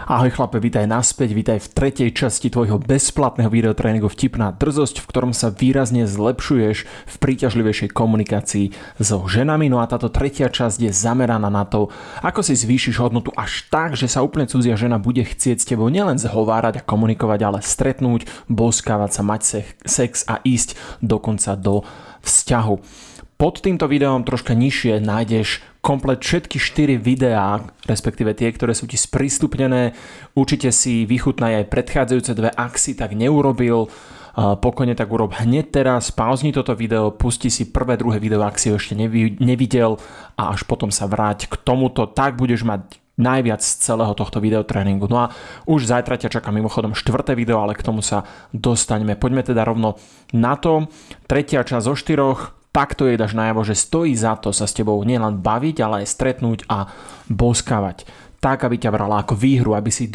Ahoj chlape, vítaj naspäť, vítaj v tretej časti tvojho bezplatného videotréningu Vtipná drzosť, v ktorom sa výrazne zlepšuješ v príťažlivejšej komunikácii so ženami. No a táto tretia časť je zameraná na to, ako si zvýšiš hodnotu až tak, že sa úplne cudzia žena bude chcieť s tebou nielen zhovárať a komunikovať, ale stretnúť, boskávať sa, mať sex a ísť dokonca do vzťahu. Pod týmto videom troška nižšie nájdeš komplet všetky 4 videá, respektíve tie, ktoré sú ti sprístupnené. Určite si vychutnaj aj predchádzajúce dve, ak si tak neurobil. Pokojne tak urob hneď teraz, pauzni toto video, pusti si prvé, druhé video, ak si ho ešte nevidel a až potom sa vráť k tomuto, tak budeš mať najviac z celého tohto videotréningu. No a už zajtra ťa čaká mimochodom 4. video, ale k tomu sa dostaňme. Poďme teda rovno na to. Tretia časť zo 4. Takto jej dáš najavo, že stojí za to sa s tebou nielen baviť, ale aj stretnúť a boskávať. Tak, aby ťa brala ako výhru, aby si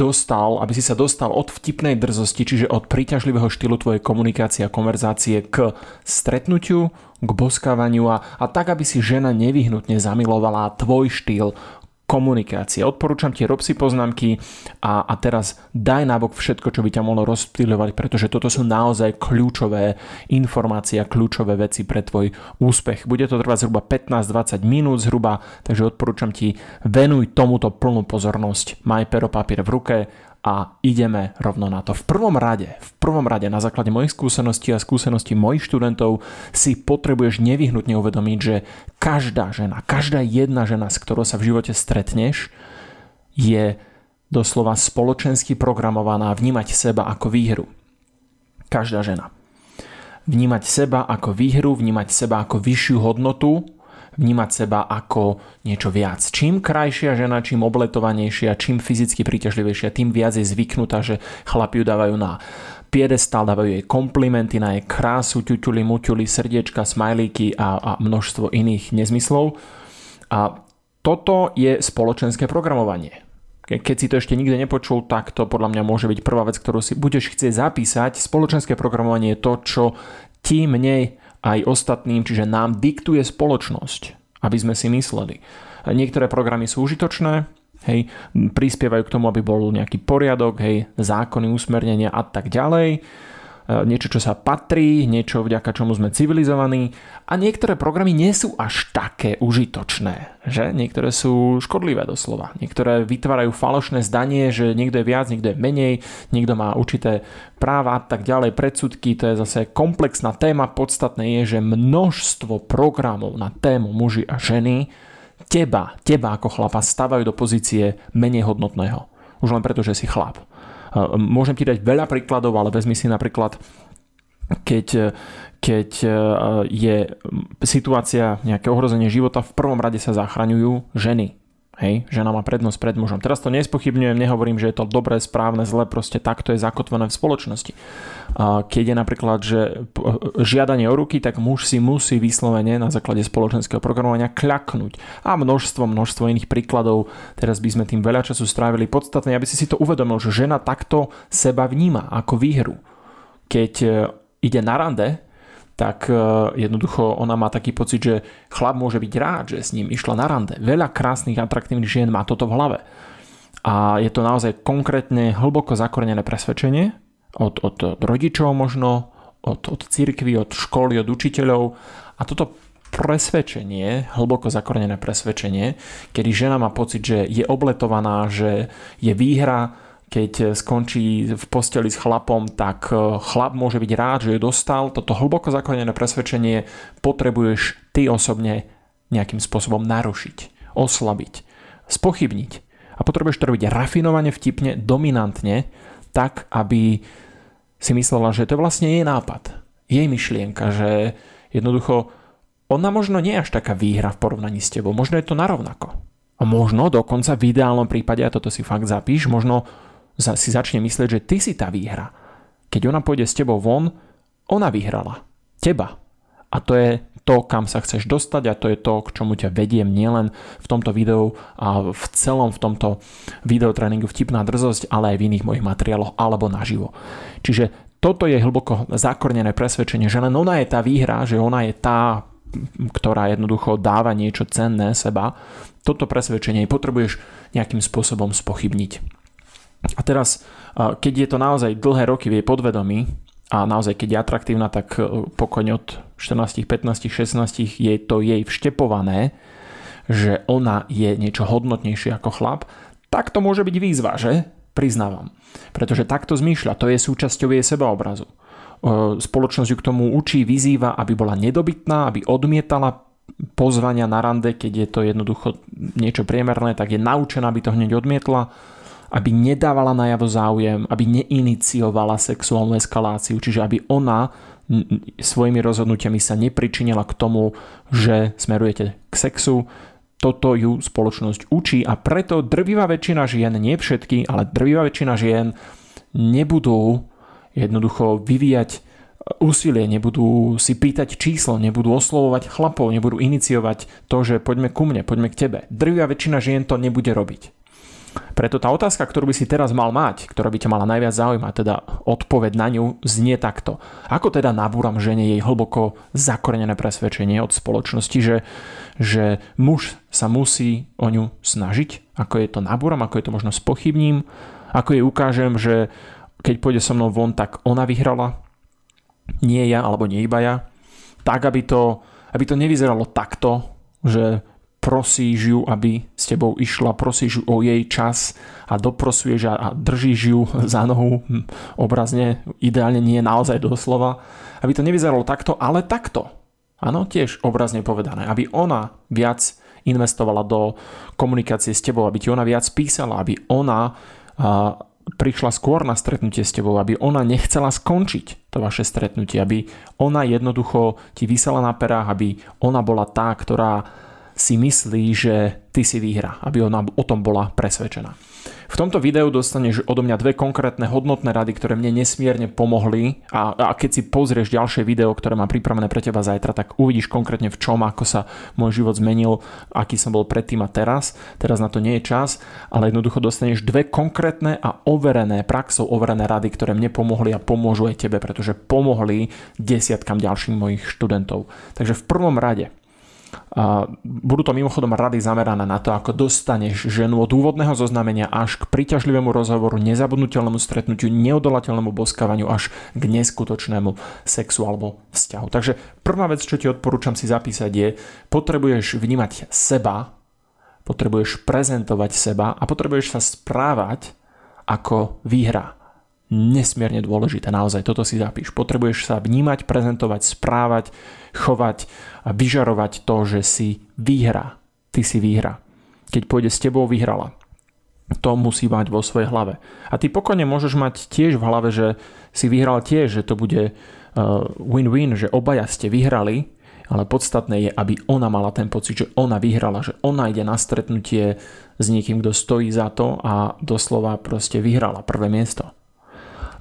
sa dostal od vtipnej drzosti, čiže od príťažlivého štýlu tvojej komunikácie a konverzácie k stretnutiu, k boskávaniu a tak, aby si žena nevyhnutne zamilovala tvoj štýl komunikácie. Odporúčam ti, rob si poznámky a teraz daj nabok všetko, čo by ťa mohlo rozptýľovať, pretože toto sú naozaj kľúčové informácie a kľúčové veci pre tvoj úspech. Bude to trvať zhruba 15-20 minút zhruba, takže odporúčam ti, venuj tomuto plnú pozornosť. Maj pero, papier v ruke a ideme rovno na to. V prvom rade na základe mojich skúseností a skúseností mojich študentov si potrebuješ nevyhnutne uvedomiť, že každá jedna žena, s ktorou sa v živote stretneš, je doslova spoločensky programovaná vnímať seba ako výhru. Každá žena. Vnímať seba ako výhru, vnímať seba ako vyššiu hodnotu, vnímať seba ako niečo viac. Čím krajšia žena, čím obletovanejšia, čím fyzicky príťažlivejšia, tým viac je zvyknutá, že chlapi ju dávajú na piedestál, dávajú jej komplimenty na jej krásu, ťuťuli, muťuli, srdiečka, smajlíky a množstvo iných nezmyslov. A toto je spoločenské programovanie. Keď si to ešte nikde nepočul, tak to podľa mňa môže byť prvá vec, ktorú si budeš chcieť zapísať. Spoločenské programovanie je to, čo ti, mne aj ostatným, čiže nám diktuje spoločnosť, aby sme si mysleli. Niektoré programy sú užitočné, hej, prispievajú k tomu, aby bol nejaký poriadok, hej, zákony, usmernenia a tak ďalej. Niečo, čo sa patrí, niečo, vďaka čomu sme civilizovaní. A niektoré programy nie sú až také užitočné, že? Niektoré sú škodlivé doslova. Niektoré vytvárajú falošné zdanie, že niekto je viac, niekto je menej, niekto má určité práva a tak ďalej, predsudky. To je zase komplexná téma. Podstatné je, že množstvo programov na tému muži a ženy teba ako chlapa stavajú do pozície menej hodnotného. Už len preto, že si chlap. Môžem ti dať veľa príkladov, ale vezmi si napríklad, keď je situácia, nejaké ohrozenie života, v prvom rade sa zachraňujú ženy. Hej, žena má prednosť pred mužom. Teraz to nespochybňujem, nehovorím, že je to dobré, správne, zlé, proste takto je zakotvené v spoločnosti. Keď je napríklad, že žiadanie o ruky, tak muž si musí vyslovene na základe spoločenského programovania kľaknúť. A množstvo iných príkladov, teraz by sme tým veľa času strávili. Podstatné, aby si to uvedomil, že žena takto seba vníma ako výhru. Keď ide na rande, tak jednoducho ona má taký pocit, že chlap môže byť rád, že s ním išla na rande. Veľa krásnych, atraktívnych žien má toto v hlave. A je to naozaj konkrétne hlboko zakorenené presvedčenie od rodičov možno, od cirkvi, od školy, od učiteľov. A toto presvedčenie, hlboko zakorenené presvedčenie, kedy žena má pocit, že je obletovaná, že je výhra. Keď skončí v posteli s chlapom, tak chlap môže byť rád, že ju dostal. Toto hlboko zakorenené presvedčenie potrebuješ ty osobne nejakým spôsobom narušiť, oslabiť, spochybniť. A potrebuješ to robiť rafinovane, vtipne, dominantne, tak, aby si myslela, že to vlastne jej nápad, jej myšlienka, že jednoducho ona možno nie je až taká výhra v porovnaní s tebou. Možno je to narovnako. A možno dokonca v ideálnom prípade, a toto si fakt zapíš, možno si začne myslieť, že ty si tá výhra. Keď ona pôjde s tebou von, ona vyhrala. Teba. A to je to, kam sa chceš dostať a to je to, k čomu ťa vediem nielen v tomto videu a v celom v tomto videotréningu Vtipná drzosť, ale aj v iných mojich materiáloch alebo naživo. Čiže toto je hlboko zakorenené presvedčenie, že len ona je tá výhra, že ona je tá, ktorá jednoducho dáva niečo cenné seba. Toto presvedčenie potrebuješ nejakým spôsobom spochybniť. A teraz, keď je to naozaj dlhé roky v jej podvedomí a naozaj keď je atraktívna, tak pokojne od 14, 15, 16 je to jej vštepované, že ona je niečo hodnotnejšie ako chlap, tak to môže byť výzva, že? Priznávam. Pretože takto zmýšľa, to je súčasťou jej sebaobrazu. Spoločnosť ju k tomu učí, vyzýva, aby bola nedobytná, aby odmietala pozvania na rande, keď je to jednoducho niečo priemerné, tak je naučená, aby to hneď odmietla, aby nedávala najavo záujem, aby neiniciovala sexuálnu eskaláciu, čiže aby ona svojimi rozhodnutiami sa nepričinila k tomu, že smerujete k sexu. Toto ju spoločnosť učí a preto drvivá väčšina žien, nie všetky, ale drvivá väčšina žien nebudú jednoducho vyvíjať úsilie, nebudú si pýtať číslo, nebudú oslovovať chlapov, nebudú iniciovať to, že poďme ku mne, poďme k tebe. Drvivá väčšina žien to nebude robiť. Preto tá otázka, ktorú by si teraz mal mať, ktorá by ťa mala najviac zaujímať, teda odpoveď na ňu, znie takto. Ako teda nabúram žene jej hlboko zakorenené presvedčenie od spoločnosti, že muž sa musí o ňu snažiť? Ako je to nabúram, ako je to možno spochybním? Ako jej ukážem, že keď pôjde so mnou von, tak ona vyhrala? Nie ja, alebo nie iba ja? Tak, aby to nevyzeralo takto, že prosíš ju, aby s tebou išla, prosíš ju o jej čas a doprosuješ a držíš ju za nohu obrazne, ideálne nie naozaj doslova, aby to nevyzeralo takto, ale takto. Áno, tiež obrazne povedané, aby ona viac investovala do komunikácie s tebou, aby ti ona viac písala, aby ona prišla skôr na stretnutie s tebou, aby ona nechcela skončiť to vaše stretnutie, aby ona jednoducho ti visela na perách, aby ona bola tá, ktorá si myslí, že ty si výhra, aby ona o tom bola presvedčená. V tomto videu dostaneš odo mňa 2 konkrétne hodnotné rady, ktoré mne nesmierne pomohli a keď si pozrieš ďalšie video, ktoré mám pripravené pre teba zajtra, tak uvidíš konkrétne v čom, ako sa môj život zmenil, aký som bol predtým a teraz. Teraz na to nie je čas, ale jednoducho dostaneš 2 konkrétne a overené, praxou overené rady, ktoré mne pomohli a pomôžu aj tebe, pretože pomohli desiatkam ďalších mojich študentov. Takže v prvom rade budú to mimochodom rady zamerané na to, ako dostaneš ženu od úvodného zoznámenia až k príťažlivému rozhovoru, nezabudnutelnému stretnutiu, neodolateľnému boskávaniu až k neskutočnému sexu alebo vzťahu. Takže prvá vec, čo ti odporúčam si zapísať je, potrebuješ vnímať seba, potrebuješ prezentovať seba a potrebuješ sa správať ako výhra. Nesmierne dôležité, naozaj, toto si zapíš. Potrebuješ sa vnímať, prezentovať, správať, chovať a vyžarovať to, že si výhra. Ty si výhra. Keď pôjde s tebou, vyhrala. To musí mať vo svojej hlave. A ty pokojne môžeš mať tiež v hlave, že si vyhral tiež, že to bude win-win, že obaja ste vyhrali, ale podstatné je, aby ona mala ten pocit, že ona vyhrala, že ona ide na stretnutie s niekým, kto stojí za to a doslova proste vyhrala prvé miesto.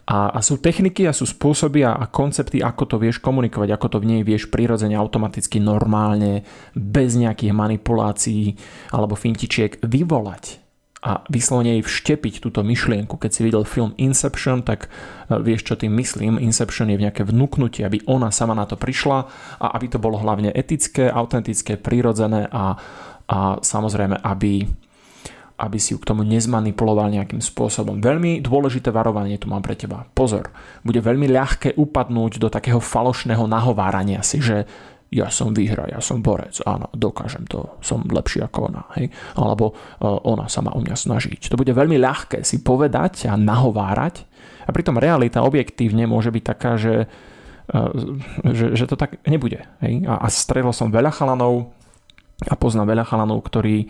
A sú techniky a sú spôsoby a koncepty, ako to vieš komunikovať, ako to v nej vieš prirodzene, automaticky, normálne, bez nejakých manipulácií alebo fintičiek vyvolať a vyslovene jej vštepiť túto myšlienku. Keď si videl film Inception, tak vieš, čo tým myslím. Inception je v nejaké vnúknutie, aby ona sama na to prišla a aby to bolo hlavne etické, autentické, prirodzené a samozrejme, aby si ju k tomu nezmanipuloval nejakým spôsobom. Veľmi dôležité varovanie tu mám pre teba. Pozor, bude veľmi ľahké upadnúť do takého falošného nahovárania si, že ja som výhra, ja som borec, áno, dokážem to, som lepší ako ona, hej? Alebo ona sa má o mňa snažiť. To bude veľmi ľahké si povedať a nahovárať a pritom realita objektívne môže byť taká, že to tak nebude. Hej? A strelil som veľa chalanov a poznám veľa chalanov, ktorí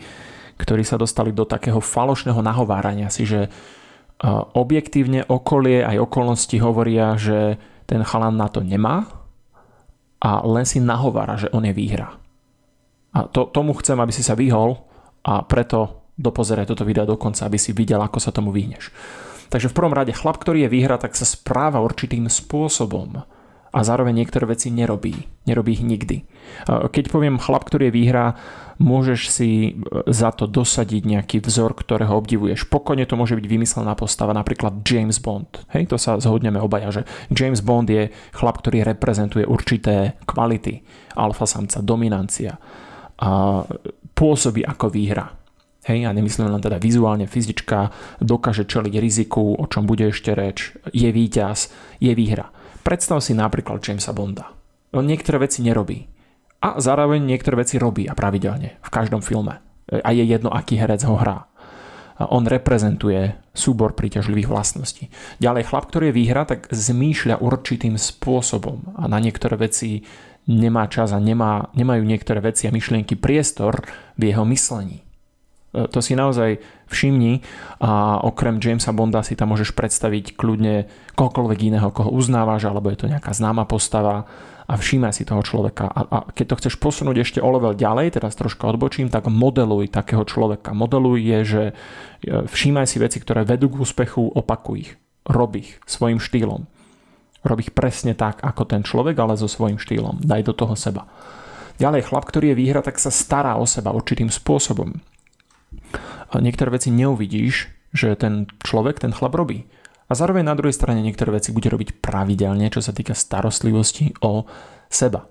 sa dostali do takého falošného nahovárania si, že objektívne okolie aj okolnosti hovoria, že ten chalan na to nemá a len si nahovára, že on je výhra. A tomu chcem, aby si sa vyhol a preto dopozeraj toto video do konca, aby si videl, ako sa tomu vyhneš. Takže v prvom rade chlap, ktorý je výhra, tak sa správa určitým spôsobom a zároveň niektoré veci nerobí. Nerobí ich nikdy. Keď poviem chlap, ktorý je výhra, môžeš si za to dosadiť nejaký vzor, ktorého obdivuješ. Pokojne to môže byť vymyslená postava, napríklad James Bond. Hej, to sa zhodneme obaja, že James Bond je chlap, ktorý reprezentuje určité kvality. Alfa samca, dominancia. A pôsobí ako výhra. Hej, a nemyslím len teda vizuálne, fyzička dokáže čeliť riziku, o čom bude ešte reč, je víťaz, je výhra. Predstav si napríklad Jamesa Bonda. On niektoré veci nerobí. A zároveň niektoré veci robí a pravidelne v každom filme. A je jedno, aký herec ho hrá. On reprezentuje súbor príťažlivých vlastností. Ďalej, chlap, ktorý je výhra, tak zmýšľa určitým spôsobom a na niektoré veci nemá čas a nemajú niektoré veci a myšlienky priestor v jeho myslení. To si naozaj všimni a okrem Jamesa Bonda si tam môžeš predstaviť kľudne kohokoľvek iného, koho uznávaš, alebo je to nejaká známa postava a všímaj si toho človeka. A keď to chceš posunúť ešte o level ďalej, teraz troška odbočím, tak modeluj takého človeka. Modeluj je, že všímaj si veci, ktoré vedú k úspechu, opakuj ich. Rob ich svojim štýlom. Rob ich presne tak, ako ten človek, ale so svojím štýlom. Daj do toho seba. Ďalej, chlap, ktorý je výhra, tak sa stará o seba určitým spôsobom. Niektoré veci neuvidíš, že ten človek, ten chlap robí. A zároveň na druhej strane niektoré veci bude robiť pravidelne, čo sa týka starostlivosti o seba.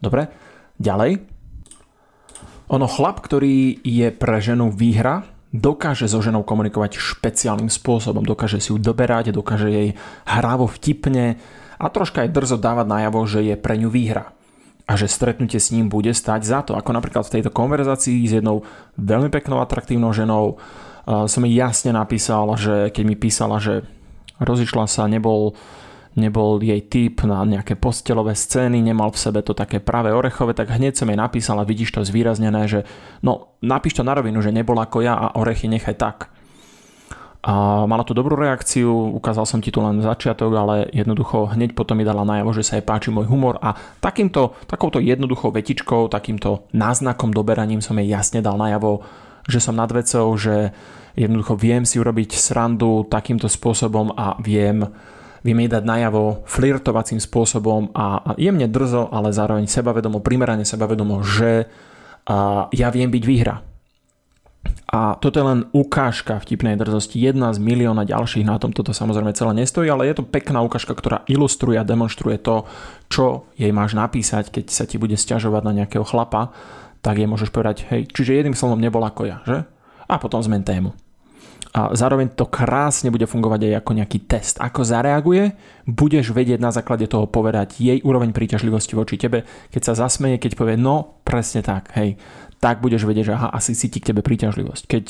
Dobre? Ďalej. Chlap, ktorý je pre ženu výhra, dokáže so ženou komunikovať špeciálnym spôsobom. Dokáže si ju doberať, dokáže jej hrávo vtipne a troška aj drzo dávať najavo, že je pre ňu výhra. A že stretnutie s ním bude stať za to. Ako napríklad v tejto konverzácii s jednou veľmi peknou, atraktívnou ženou som jej jasne napísal, že keď mi písala, že rozišla sa, nebol jej typ na nejaké postelové scény, nemal v sebe to také práve orechové, tak hneď som jej napísal a vidíš to zvýraznené, že napíš to na rovinu, že nebol ako ja a orechy nechaj tak. A mala tu dobrú reakciu, ukázal som ti tu len začiatok, ale jednoducho hneď potom mi dala najavo, že sa jej páči môj humor a takouto jednoduchou vetičkou, takýmto náznakom doberaním som jej jasne dal najavo, že som nad vecou, že jednoducho viem si urobiť srandu takýmto spôsobom a viem jej dať najavo flirtovacím spôsobom a jemne drzo, ale zároveň sebavedomo, primerane sebavedomo, že ja viem byť výhra. A toto je len ukážka vtipnej drzosti, jedna z milióna ďalších, na tom toto samozrejme celé nestojí, ale je to pekná ukážka, ktorá ilustruje a demonstruje to, čo jej máš napísať, keď sa ti bude sťažovať na nejakého chlapa, tak jej môžeš povedať, hej, čiže jedným slovom nebol ako ja, že? A potom zmen tému. A zároveň to krásne bude fungovať aj ako nejaký test. Ako zareaguje, budeš vedieť na základe toho povedať jej úroveň príťažlivosti voči tebe, keď sa zasmeje, keď povie, no presne tak, hej, tak budeš vedieť, že aha, asi cíti k tebe príťažlivosť. Keď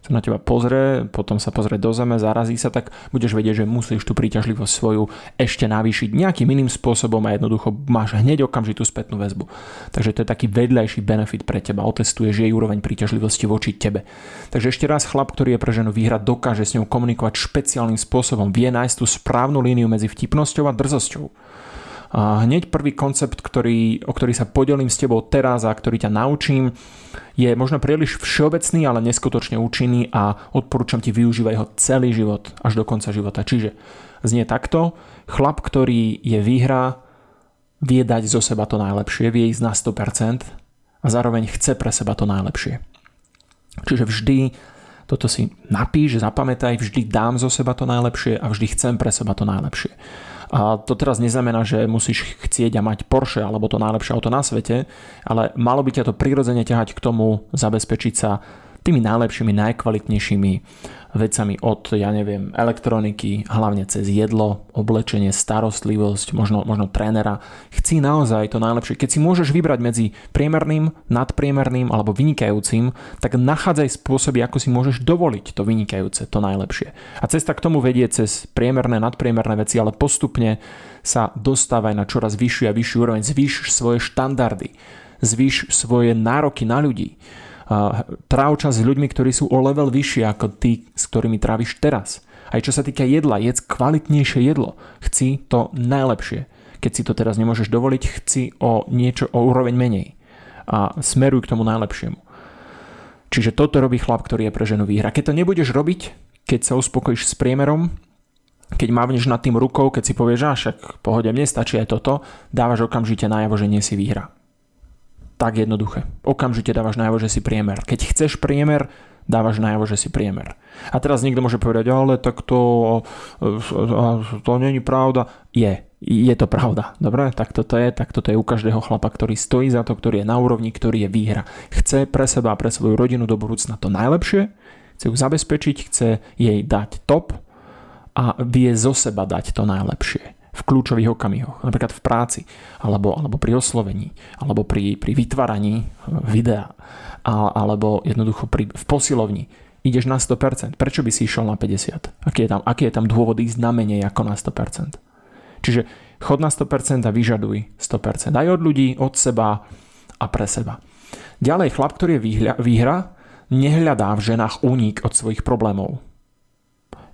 sa na teba pozrie, potom sa pozrie do zeme, zarazí sa, tak budeš vedieť, že musíš tú príťažlivosť svoju ešte navýšiť nejakým iným spôsobom a jednoducho máš hneď okamžitú spätnú väzbu. Takže to je taký vedľajší benefit pre teba. Otestuješ jej úroveň príťažlivosti voči tebe. Takže ešte raz, chlap, ktorý je pre ženu výhra, dokáže s ňou komunikovať špeciálnym spôsobom, vie nájsť tú správnu líniu medzi vtipnosťou a drzosťou. A hneď prvý koncept, o ktorý sa podelím s tebou teraz a ktorý ťa naučím, je možno príliš všeobecný, ale neskutočne účinný a odporúčam ti využívať ho celý život, až do konca života. Čiže znie takto, chlap, ktorý je výhra, vie dať zo seba to najlepšie, vie ísť na 100% a zároveň chce pre seba to najlepšie. Čiže vždy, toto si napíš, zapamätaj, vždy dám zo seba to najlepšie a vždy chcem pre seba to najlepšie. A to teraz neznamená, že musíš chcieť a mať Porsche alebo to najlepšie auto na svete, ale malo by ťa to prirodzene ťahať k tomu zabezpečiť sa tými najlepšími, najkvalitnejšími vecami od, elektroniky, hlavne cez jedlo, oblečenie, starostlivosť, možno trénera. Chci naozaj to najlepšie. Keď si môžeš vybrať medzi priemerným, nadpriemerným alebo vynikajúcim, tak nachádzaj spôsoby, ako si môžeš dovoliť to vynikajúce, to najlepšie. A cesta k tomu vedie cez priemerné, nadpriemerné veci, ale postupne sa dostávaj na čoraz vyššiu a vyššiu úroveň. Zvýš svoje štandardy, zvýš svoje nároky na ľudí. Tráv čas s ľuďmi, ktorí sú o level vyššie ako tí, s ktorými tráviš teraz. Aj čo sa týka jedla, jedz kvalitnejšie jedlo. Chci to najlepšie. Keď si to teraz nemôžeš dovoliť, chci o úroveň menej. A smeruj k tomu najlepšiemu. Čiže toto robí chlap, ktorý je pre ženu výhra. Keď to nebudeš robiť, keď sa uspokojíš s priemerom, keď mávneš nad tým rukou, keď si povieš, však v pohode, mne stačí aj toto, dávaš okamžite najavo, že nie si výhra. Tak jednoduché. Okamžite dávaš najavo, že si priemer. Keď chceš priemer, dávaš najavo, že si priemer. A teraz niekto môže povedať, ale tak to není pravda. Je. Je to pravda. Dobre, tak toto je u každého chlapa, ktorý stojí za to, ktorý je na úrovni, ktorý je výhra. Chce pre seba a pre svoju rodinu do budúcna to najlepšie, chce ju zabezpečiť, chce jej dať top a vie zo seba dať to najlepšie v kľúčových okamihoch, napríklad v práci, alebo pri oslovení, alebo pri vytváraní videa, alebo jednoducho v posilovni. Ideš na 100%. Prečo by si išiel na 50%? Aký je tam dôvod ísť na menej ako na 100%? Čiže chod na 100% a vyžaduj 100%. Aj od ľudí, od seba a pre seba. Ďalej, chlap, ktorý je výhra, nehľadá v ženách únik od svojich problémov.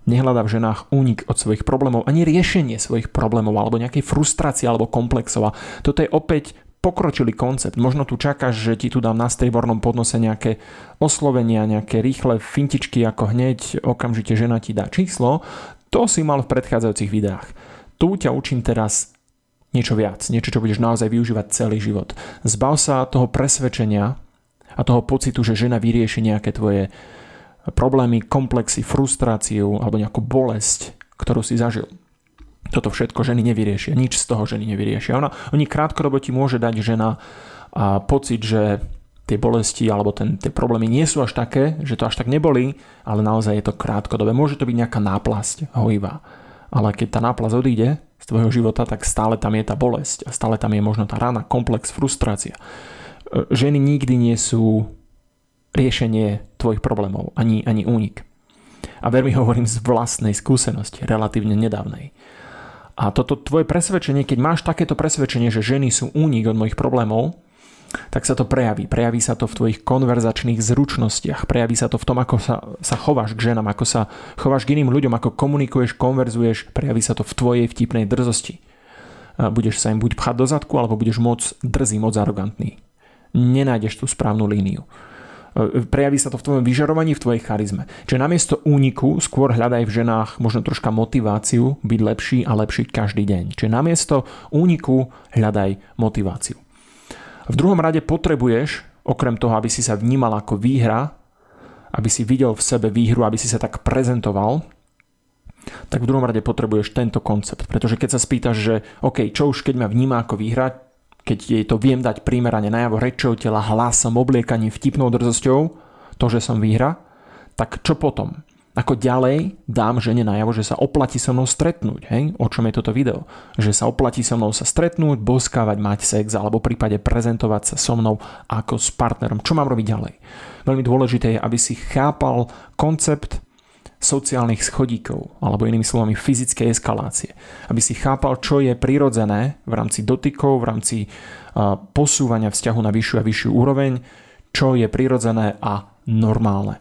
Nehľadá v ženách únik od svojich problémov, ani riešenie svojich problémov, alebo nejakej frustrácie, alebo komplexov. A toto je opäť pokročilý koncept. Možno tu čakáš, že ti tu dám na striebornom podnose nejaké oslovenia, nejaké rýchle fintičky, ako hneď okamžite žena ti dá číslo. To si mal v predchádzajúcich videách. Tu ťa učím teraz niečo viac, niečo, čo budeš naozaj využívať celý život. Zbav sa toho presvedčenia a toho pocitu, že žena vyrieši nejaké tvoje problémy, komplexy, frustráciu alebo nejakú bolesť, ktorú si zažil. Toto všetko ženy nevyriešia. Nič z toho ženy nevyriešia. Oni krátkodobo ti môže dať žena a pocit, že tie bolesti alebo tie problémy nie sú až také, že to až tak nebolí, ale naozaj je to krátkodobé. Môže to byť nejaká náplasť hojivá. Ale keď tá náplasť odíde z tvojho života, tak stále tam je tá bolesť a stále tam je možno tá rana, komplex, frustrácia. Ženy nikdy nie sú riešenie tvojich problémov, ani únik. A veľmi hovorím z vlastnej skúsenosti, relatívne nedávnej. A toto tvoje presvedčenie, keď máš takéto presvedčenie, že ženy sú únik od mojich problémov, tak sa to prejaví. Prejaví sa to v tvojich konverzačných zručnostiach. Prejaví sa to v tom, ako sa chováš k ženám, ako sa chováš k iným ľuďom, ako komunikuješ, konverzuješ. Prejaví sa to v tvojej vtipnej drzosti. Budeš sa im buď pchať do zadku, alebo budeš moc drzý, moc arogantný. Nenájdeš tú správnu líniu. Prejaví sa to v tvojom vyžarovaní, v tvojej charizme. Čiže namiesto úniku skôr hľadaj v ženách možno troška motiváciu byť lepší a lepší každý deň. Čiže namiesto úniku hľadaj motiváciu. V druhom rade potrebuješ, okrem toho, aby si sa vnímal ako výhra, aby si videl v sebe výhru, aby si sa tak prezentoval, tak v druhom rade potrebuješ tento koncept. Pretože keď sa spýtaš, že OK, čo už keď ma vníma ako výhra, keď jej to viem dať primerane najavo rečou tela, hlasom, obliekaním, vtipnou drzosťou, to, že som výhra, tak čo potom? Ako ďalej dám žene najavo, že sa oplatí so mnou stretnúť. Hej? O čom je toto video? Že sa oplatí so mnou sa stretnúť, boskávať, mať sex, alebo v prípade prezentovať sa so mnou ako s partnerom. Čo mám robiť ďalej? Veľmi dôležité je, aby si chápal koncept sociálnych schodíkov, alebo inými slovami fyzickej eskalácie. Aby si chápal, čo je prirodzené v rámci dotykov, v rámci posúvania vzťahu na vyššiu a vyššiu úroveň, čo je prirodzené a normálne.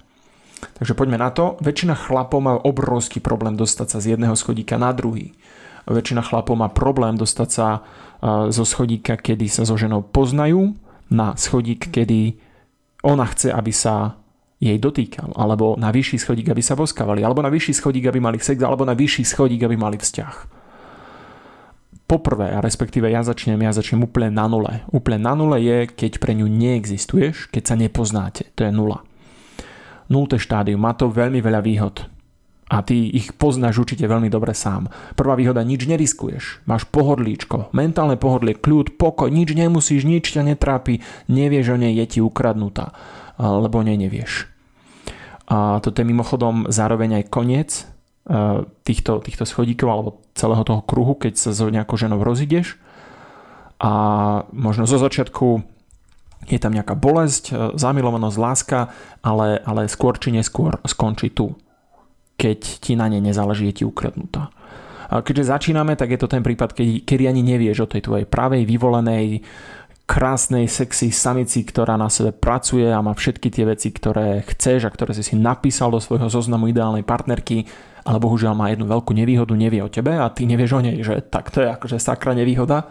Takže poďme na to. Väčšina chlapov má obrovský problém dostať sa z jedného schodíka na druhý. Väčšina chlapov má problém dostať sa zo schodíka, kedy sa so ženou poznajú, na schodík, kedy ona chce, aby sa jej dotýkal, alebo na vyšší schodík, aby sa boskávali, alebo na vyšší schodík, aby mali sex, alebo na vyšší schodík, aby mali vzťah. Poprvé, a respektíve ja začnem úplne na nule. Úplne na nule je, keď pre ňu neexistuješ, keď sa nepoznáte. To je nula. Nulté štádium. Má to veľmi veľa výhod. A ty ich poznáš určite veľmi dobre sám. Prvá výhoda, nič neriskuješ. Máš pohodlíčko, mentálne pohodlie, kľud, pokoj, nič nemusíš, nič ťa netrápi, nevieš o nej, je ti ukradnutá, lebo o nej nevieš. A toto je mimochodom zároveň aj koniec týchto schodíkov alebo celého toho kruhu, keď sa so nejakou ženou rozídeš. A možno zo začiatku je tam nejaká bolesť, zamilovanosť, láska, ale skôr či neskôr skončí tu. Keď ti na nej nezáleží, je ti ukradnutá. A keďže začíname, tak je to ten prípad, kedy ani nevieš o tej tvojej pravej, vyvolenej, krásnej, sexy samici, ktorá na sebe pracuje a má všetky tie veci, ktoré chceš a ktoré si napísal do svojho zoznamu ideálnej partnerky, ale bohužiaľ má jednu veľkú nevýhodu, nevie o tebe a ty nevieš o nej, že tak to je akože sakra nevýhoda.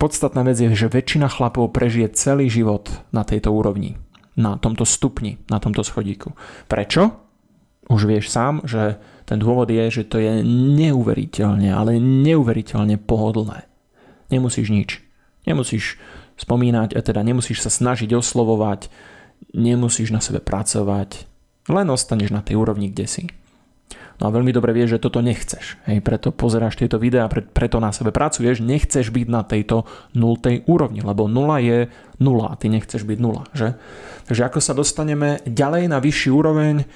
Podstatná vec je, že väčšina chlapov prežije celý život na tejto úrovni, na tomto stupni, na tomto schodíku. Prečo? Už vieš sám, že ten dôvod je, že to je neuveriteľne, ale neuveriteľne pohodlné. Nemusíš nič. Nemusíš spomínať, a teda nemusíš sa snažiť oslovovať, nemusíš na sebe pracovať, len ostaneš na tej úrovni, kde si. No a veľmi dobre vieš, že toto nechceš. Hej, preto pozeráš tieto videá, preto na sebe pracuješ, nechceš byť na tejto 0. úrovni, lebo 0 je 0 a ty nechceš byť 0, že? Takže ako sa dostaneme ďalej na vyšší úroveň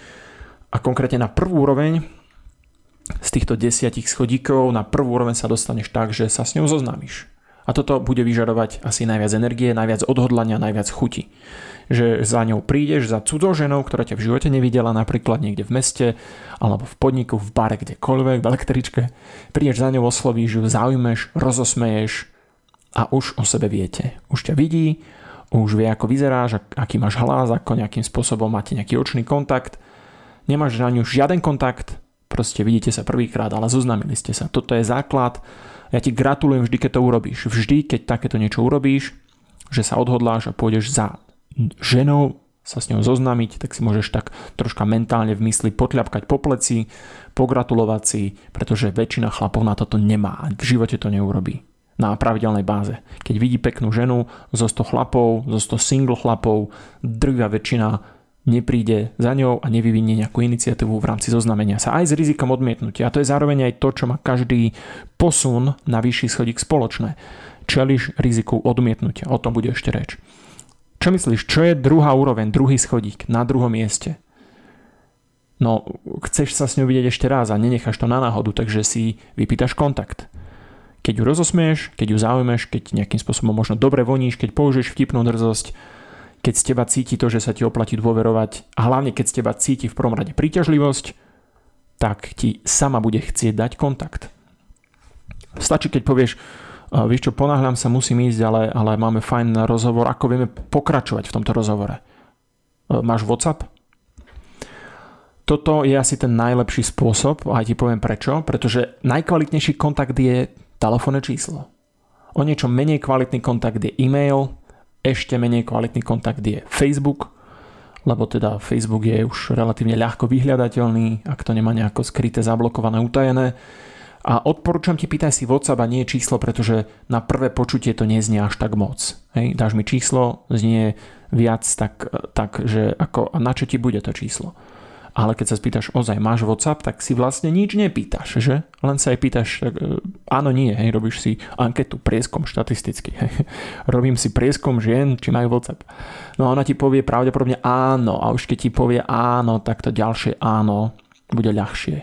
a konkrétne na prvú úroveň, z týchto 10 schodíkov na prvú úroveň sa dostaneš tak, že sa s ňou zoznámiš. A toto bude vyžadovať asi najviac energie, najviac odhodlania, najviac chuti. Že za ňou prídeš, za cudzou ženou, ktorá ťa v živote nevidela, napríklad niekde v meste, alebo v podniku, v bare, kdekoľvek, v električke. Prídeš za ňou, oslovíš ju, zaujmeš, rozosmeješ a už o sebe viete. Už ťa vidí, už vie, ako vyzeráš, aký máš hlas, ako nejakým spôsobom máte nejaký očný kontakt. Nemáš na ňu žiaden kontakt, proste vidíte sa prvýkrát, ale zoznámili ste sa. Toto je základ. Ja ti gratulujem vždy, keď to urobíš. Vždy, keď takéto niečo urobíš, že sa odhodláš a pôjdeš za ženou, sa s ňou zoznámiť, tak si môžeš tak troška mentálne v mysli potľapkať po pleci, pogratulovať si, pretože väčšina chlapov na toto nemá a v živote to neurobí na pravidelnej báze. Keď vidí peknú ženu zo 100 chlapov, zo 100 single chlapov, drvivá väčšina nepríde za ňou a nevyvinie nejakú iniciatívu v rámci zoznamenia sa aj s rizikom odmietnutia. A to je zároveň aj to, čo má každý posun na vyšší schodík spoločné. Čeliš riziku odmietnutia. O tom bude ešte reč. Čo myslíš, čo je druhá úroveň, druhý schodík na druhom mieste? No, chceš sa s ňou vidieť ešte raz a nenecháš to na náhodu, takže si vypýtaš kontakt. Keď ju rozosmieš, keď ju zaujmeš, keď nejakým spôsobom možno dobre voníš, keď použiješ vtipnú drzosť, keď z teba cíti to, že sa ti oplatí dôverovať a hlavne keď z teba cíti v prvom rade príťažlivosť, tak ti sama bude chcieť dať kontakt. Stačí, keď povieš, vieš čo, ponáhľam sa, musím ísť, ale máme fajn rozhovor, ako vieme pokračovať v tomto rozhovore. Máš WhatsApp? Toto je asi ten najlepší spôsob a aj ti poviem prečo, pretože najkvalitnejší kontakt je telefónne číslo. O niečo menej kvalitný kontakt je e-mail, ešte menej kvalitný kontakt je Facebook, lebo teda Facebook je už relatívne ľahko vyhľadateľný, ak to nemá nejako skryté, zablokované, utajené. A odporúčam ti, pýtaj si WhatsApp a nie číslo, pretože na prvé počutie to neznie až tak moc. Hej, dáš mi číslo, znie viac tak, že ako, a na čo ti bude to číslo. Ale keď sa spýtaš, ozaj máš WhatsApp, tak si vlastne nič nepýtaš, že? Len sa aj pýtaš, tak, áno, nie, hej, robíš si anketu, prieskum štatisticky. Hej. Robím si prieskum žien, či majú WhatsApp. No a ona ti povie pravdepodobne áno a už keď ti povie áno, tak to ďalšie áno bude ľahšie.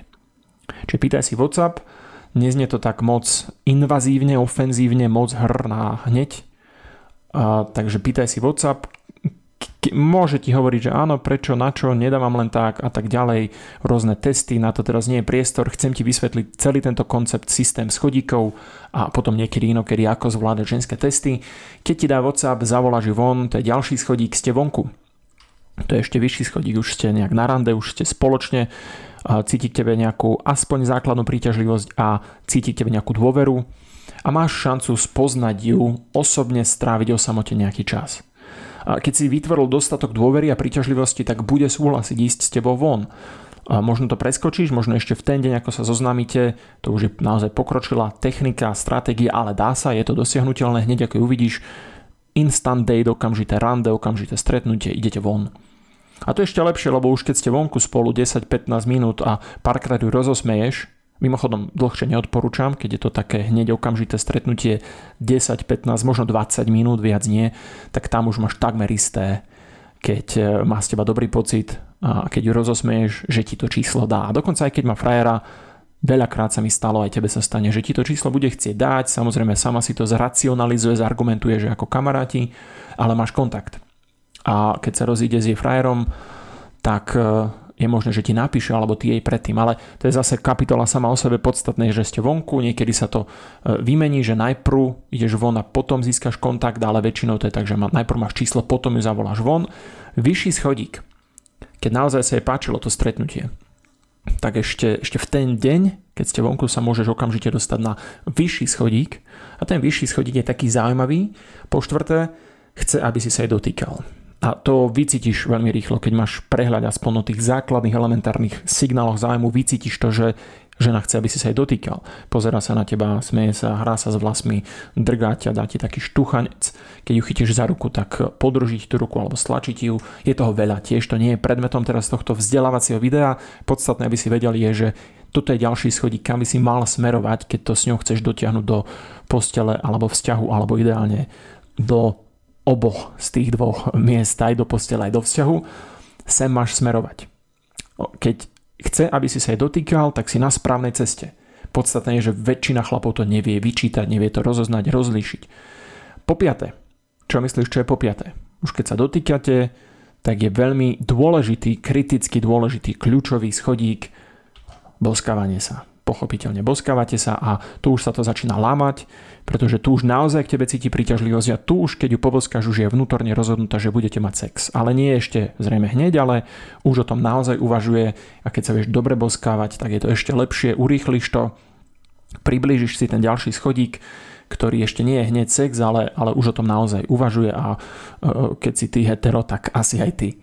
Čiže pýtaj si WhatsApp, neznie to tak moc invazívne, ofenzívne, moc na hneď. Takže pýtaj si WhatsApp, môže ti hovoriť, že áno, prečo, na čo, nedávam len tak a tak ďalej, rôzne testy, na to teraz nie je priestor, chcem ti vysvetliť celý tento koncept, systém schodíkov a potom niekedy inokedy ako zvládať ženské testy. Keď ti dá WhatsApp, zavoláš ju von, to je ďalší schodík, ste vonku. To je ešte vyšší schodík, už ste nejak na rande, už ste spoločne, cíti k tebe nejakú aspoň základnú príťažlivosť a cíti k tebe nejakú dôveru a máš šancu spoznať ju, osobne stráviť o samote nejaký čas. A keď si vytvoril dostatok dôvery a príťažlivosti, tak bude súhlasiť ísť s tebou von. A možno to preskočíš, možno ešte v ten deň, ako sa zoznámite, to už je naozaj pokročilá technika, stratégia, ale dá sa, je to dosiahnuteľné, hneď ako ju uvidíš, instant date, okamžité rande, okamžité stretnutie, idete von. A to je ešte lepšie, lebo už keď ste vonku spolu 10-15 minút a párkrát ju rozosmeješ, mimochodom dlhšie neodporúčam, keď je to také hneď okamžité stretnutie 10, 15, možno 20 minút, viac nie, tak tam už máš takmer isté, keď má z teba dobrý pocit a keď ju rozosmeješ, že ti to číslo dá. A dokonca aj keď má frajera, veľakrát sa mi stalo, aj tebe sa stane, že ti to číslo bude chcieť dať, samozrejme sama si to zracionalizuje, zargumentuje, že ako kamaráti, ale máš kontakt. A keď sa rozíde s jej frajerom, tak je možné, že ti napíše, alebo ty jej predtým, ale to je zase kapitola sama o sebe, podstatné, že ste vonku, niekedy sa to vymení, že najprv ideš von a potom získaš kontakt, ale väčšinou to je tak, že najprv máš číslo, potom ju zavoláš von. Vyšší schodík, keď naozaj sa jej páčilo to stretnutie, tak ešte v ten deň, keď ste vonku, sa môžeš okamžite dostať na vyšší schodík a ten vyšší schodík je taký zaujímavý. Po štvrté, chce, aby si sa jej dotýkal. A to vycítiš veľmi rýchlo, keď máš prehľad aspoň o tých základných elementárnych signáloch záujmu, vycítiš to, že žena chce, aby si sa jej dotýkal. Pozerá sa na teba, smeje sa, hrá sa s vlasmi, drgá ťa, dá ti taký štuchanec. Keď ju chytíš za ruku, tak podružiť tú ruku alebo stlačiť ju. Je toho veľa. Tiež to nie je predmetom teraz tohto vzdelávacieho videa. Podstatné, aby si vedeli, je, že toto je ďalší schodík, kam by si mal smerovať, keď to s ňou chceš dotiahnuť do postele alebo vzťahu, alebo ideálne do oboch z tých dvoch miest, aj do postele, aj do vzťahu. Sem máš smerovať. Keď chce, aby si sa jej dotýkal, tak si na správnej ceste. Podstatné je, že väčšina chlapov to nevie vyčítať, nevie to rozoznať, rozlíšiť. Po piate. Čo myslíš, čo je po piate? Už keď sa dotýkate, tak je veľmi dôležitý, kriticky dôležitý, kľúčový schodík boskávanie sa. Pochopiteľne boskávate sa a tu už sa to začína lámať, pretože tu už naozaj k tebe cíti príťažlivosť a tu už keď ju poboskáš, už je vnútorne rozhodnutá, že budete mať sex. Ale nie ešte zrejme hneď, ale už o tom naozaj uvažuje a keď sa vieš dobre boskávať, tak je to ešte lepšie, urýchliš to, priblížiš si ten ďalší schodík, ktorý ešte nie je hneď sex, ale už o tom naozaj uvažuje a keď si ty hetero, tak asi aj ty.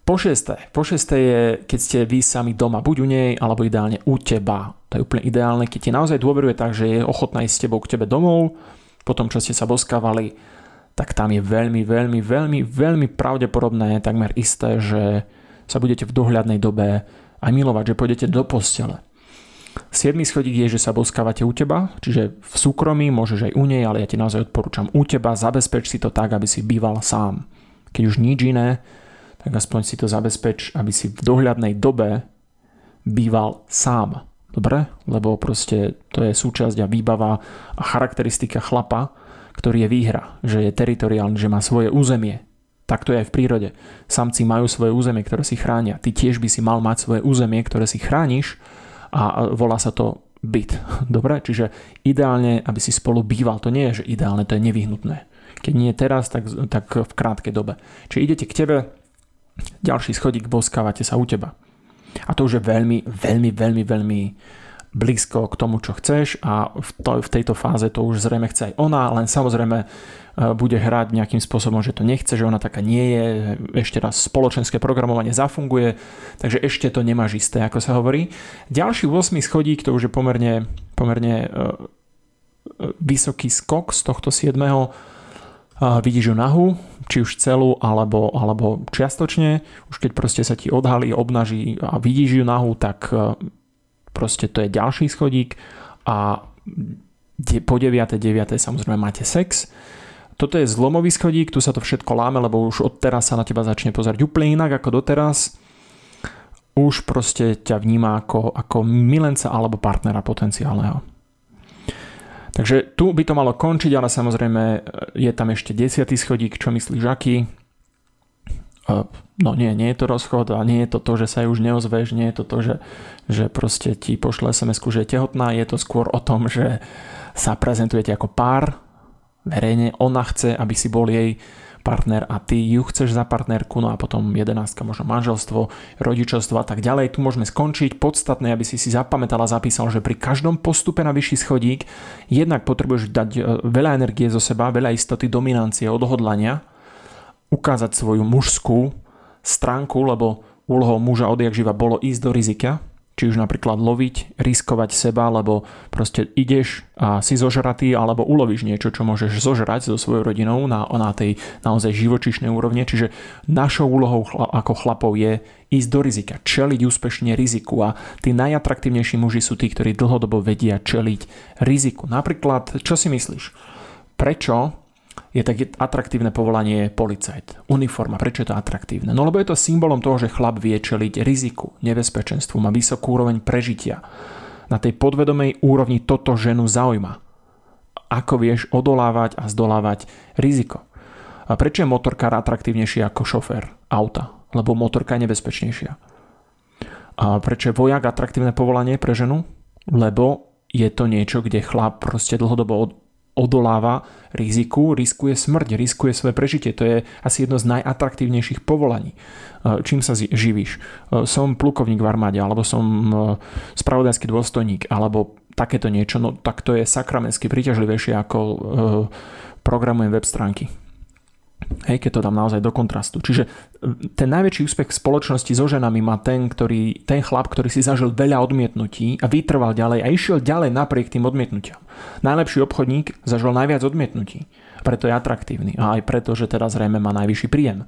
Po šieste je, keď ste vy sami doma, buď u nej, alebo ideálne u teba. To je úplne ideálne, keď ti naozaj dôveruje tak, že je ochotná ísť s tebou k tebe domov, po tom, čo ste sa boskávali, tak tam je veľmi pravdepodobné, takmer isté, že sa budete v dohľadnej dobe aj milovať, že pôjdete do postele. 7. schodík je, že sa boskávate u teba, čiže v súkromí, môžeš aj u nej, ale ja ti naozaj odporúčam u teba, zabezpeč si to tak, aby si býval sám. Keď už nič iné, tak aspoň si to zabezpeč, aby si v dohľadnej dobe býval sám. Dobre? Lebo proste to je súčasť a výbava a charakteristika chlapa, ktorý je výhra, že je teritoriálny, že má svoje územie. Tak to je aj v prírode. Samci majú svoje územie, ktoré si chránia. Ty tiež by si mal mať svoje územie, ktoré si chrániš a volá sa to byt. Dobre? Čiže ideálne, aby si spolu býval. To nie je, že ideálne, to je nevyhnutné. Keď nie teraz, tak v krátkej dobe. Čiže idete k tebe, ďalší schodík, boskávate sa u teba. A to už je veľmi blízko k tomu, čo chceš a v tejto fáze to už zrejme chce aj ona, len samozrejme bude hrať nejakým spôsobom, že to nechce, že ona taká nie je, ešte raz spoločenské programovanie zafunguje, takže ešte to nemáš isté, ako sa hovorí. Ďalší 8. schodík, to už je pomerne vysoký skok z tohto 7. Vidíš ju nahú, či už celú alebo čiastočne, už keď proste sa ti odhalí, obnaží a vidíš ju nahú, tak proste to je ďalší schodík a po 9. samozrejme máte sex. Toto je zlomový schodík, tu sa to všetko láme, lebo už od teraz sa na teba začne pozerať úplne inak ako doteraz. Už proste ťa vníma ako milenca alebo partnera potenciálneho. Takže tu by to malo končiť, ale samozrejme je tam ešte 10. schodík, čo myslíš aký? No nie je to rozchod a nie je to to, že sa jej už neozveš, nie je to to, že proste ti pošle SMS-ku, že je tehotná, je to skôr o tom, že sa prezentujete ako pár, verejne, ona chce, aby si bol jej partner a ty ju chceš za partnerku, no a potom 11, možno manželstvo, rodičovstvo a tak ďalej. Tu môžeme skončiť. Podstatné, aby si zapamätal a zapísal, že pri každom postupe na vyšší schodík jednak potrebuješ dať veľa energie zo seba, veľa istoty, dominancie, odhodlania, ukázať svoju mužskú stránku, lebo úlohou muža odjak živa bolo ísť do rizika, či už napríklad loviť, riskovať seba, lebo proste ideš a si zožratý, alebo ulovíš niečo, čo môžeš zožrať so svojou rodinou na tej naozaj živočíšnej úrovne. Čiže našou úlohou ako chlapov je ísť do rizika, čeliť úspešne riziku a tí najatraktívnejší muži sú tí, ktorí dlhodobo vedia čeliť riziku. Napríklad, čo si myslíš? Prečo je také atraktívne povolanie policajt? Uniforma, prečo je to atraktívne? No lebo je to symbolom toho, že chlap vie čeliť riziku, nebezpečenstvu, má vysokú úroveň prežitia. Na tej podvedomej úrovni toto ženu zaujíma. Ako vieš odolávať a zdolávať riziko? A prečo je motorkár atraktívnejší ako šofér auta? Lebo motorka je nebezpečnejšia. A prečo je vojak atraktívne povolanie pre ženu? Lebo je to niečo, kde chlap proste dlhodobo odoláva riziku, riskuje smrť, riskuje svoje prežitie. To je asi jedno z najatraktívnejších povolaní. Čím sa živíš? Som plukovník v armáde, alebo som spravodajský dôstojník, alebo takéto niečo. No tak to je sakramensky príťažlivejšie ako programujem web stránky. Hej, keď to dám naozaj do kontrastu. Čiže ten najväčší úspech v spoločnosti so ženami má ten chlap, ktorý si zažil veľa odmietnutí a vytrval ďalej a išiel ďalej napriek tým odmietnutiam. Najlepší obchodník zažil najviac odmietnutí, preto je atraktívny a aj preto, že teda zrejme má najvyšší príjem.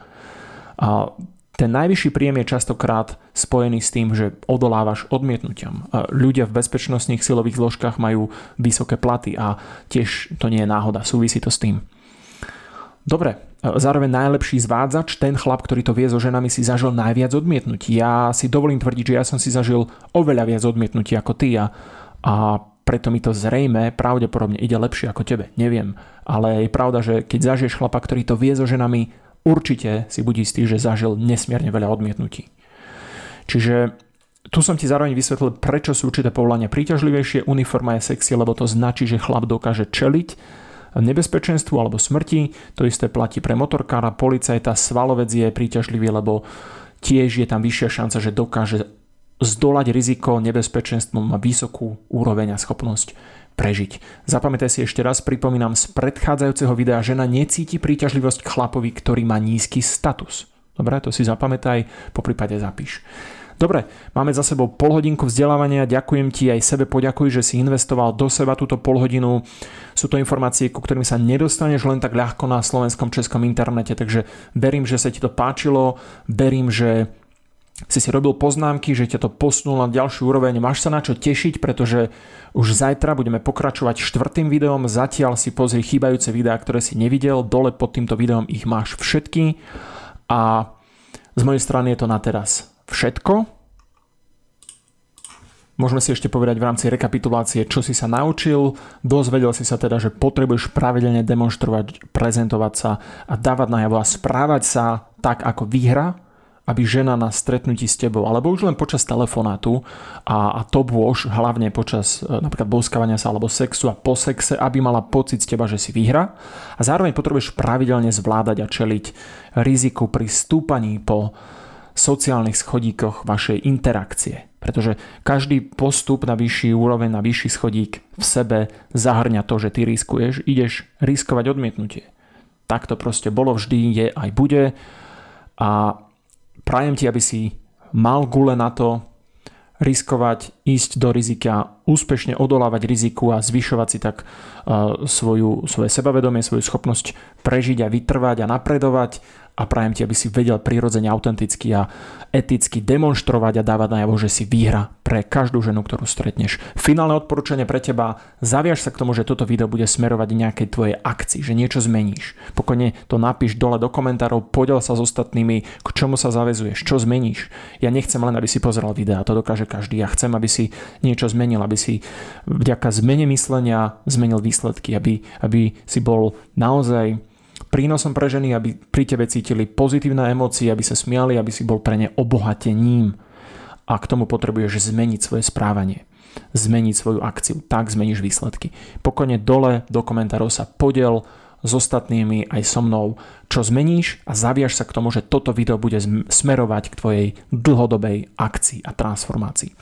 A ten najvyšší príjem je častokrát spojený s tým, že odolávaš odmietnutiam. Ľudia v bezpečnostných silových zložkách majú vysoké platy a tiež to nie je náhoda, súvisí to s tým. Dobre, zároveň najlepší zvádzač, ten chlap, ktorý to vie so ženami, si zažil najviac odmietnutí. Ja si dovolím tvrdiť, že ja som si zažil oveľa viac odmietnutí ako ty a preto mi to zrejme pravdepodobne ide lepšie ako tebe. Neviem, ale je pravda, že keď zažiješ chlapa, ktorý to vie so ženami, určite si buď istý, že zažil nesmierne veľa odmietnutí. Čiže tu som ti zároveň vysvetlil, prečo sú určité povolania príťažlivejšie. Uniforma je sexy, lebo to značí, že chlap dokáže čeliť nebezpečenstvu alebo smrti. To isté platí pre motorkára, policajta, svalovec je príťažlivý, lebo tiež je tam vyššia šanca, že dokáže zdolať riziko, nebezpečenstvo, má vysokú úroveň a schopnosť prežiť. Zapamätaj si ešte raz, pripomínam z predchádzajúceho videa, žena necíti príťažlivosť k chlapovi, ktorý má nízky status. Dobre, to si zapamätaj, poprípade zapíš. Dobre, máme za sebou polhodinku vzdelávania, ďakujem ti, aj sebe poďakuj, že si investoval do seba túto polhodinu. Sú to informácie, ku ktorým sa nedostaneš len tak ľahko na slovenskom, českom internete, takže verím, že sa ti to páčilo, verím, že si robil poznámky, že ťa to posunulo na ďalšiu úroveň. Máš sa na čo tešiť, pretože už zajtra budeme pokračovať 4. videom. Zatiaľ si pozri chýbajúce videá, ktoré si nevidel. Dole pod týmto videom ich máš všetky. A z mojej strany je to na teraz všetko. Môžeme si ešte povedať v rámci rekapitulácie, čo si sa naučil. Dozvedel si sa teda, že potrebuješ pravidelne demonštrovať, prezentovať sa a dávať najavo a správať sa tak, ako vyhra, aby žena na stretnutí s tebou, alebo už len počas telefonátu a to bôž, hlavne počas napríklad boskávania sa alebo sexu a po sexe, aby mala pocit z teba, že si vyhra. A zároveň potrebuješ pravidelne zvládať a čeliť riziku pri stúpaní po sociálnych schodíkoch vašej interakcie. Pretože každý postup na vyšší úroveň, na vyšší schodík v sebe zahrňa to, že ty riskuješ, ideš riskovať odmietnutie. Tak to proste bolo vždy, je aj bude a prajem ti, aby si mal gule na to riskovať, ísť do rizika, úspešne odolávať riziku a zvyšovať si tak svoje sebavedomie, svoju schopnosť prežiť a vytrvať a napredovať. A prajem ti, aby si vedel prirodzene, autenticky a eticky demonštrovať a dávať najavo, že si výhra pre každú ženu, ktorú stretneš. Finálne odporúčanie pre teba, zaviaž sa k tomu, že toto video bude smerovať nejakej tvojej akcii, že niečo zmeníš. Pokojne to napíš dole do komentárov, podel sa s ostatnými, k čomu sa zaväzuješ, čo zmeníš. Ja nechcem len, aby si pozeral videa, to dokáže každý. Ja chcem, aby si niečo zmenil, aby si vďaka zmene myslenia zmenil výsledky, aby si bol naozaj prínosom pre ženy, aby pri tebe cítili pozitívne emócie, aby sa smiali, aby si bol pre ne obohatením. A k tomu potrebuješ zmeniť svoje správanie, zmeniť svoju akciu, tak zmeníš výsledky. Pokojne dole do komentárov sa podel s ostatnými aj so mnou, čo zmeníš a zaviaž sa k tomu, že toto video bude smerovať k tvojej dlhodobej akcii a transformácii.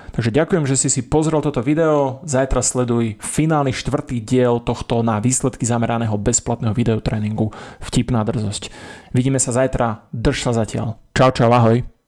Takže ďakujem, že si pozrel toto video. Zajtra sleduj finálny 4. diel tohto na výsledky zameraného bezplatného videotréningu Vtipná drzosť. Vidíme sa zajtra, drž sa zatiaľ. Čau, ahoj.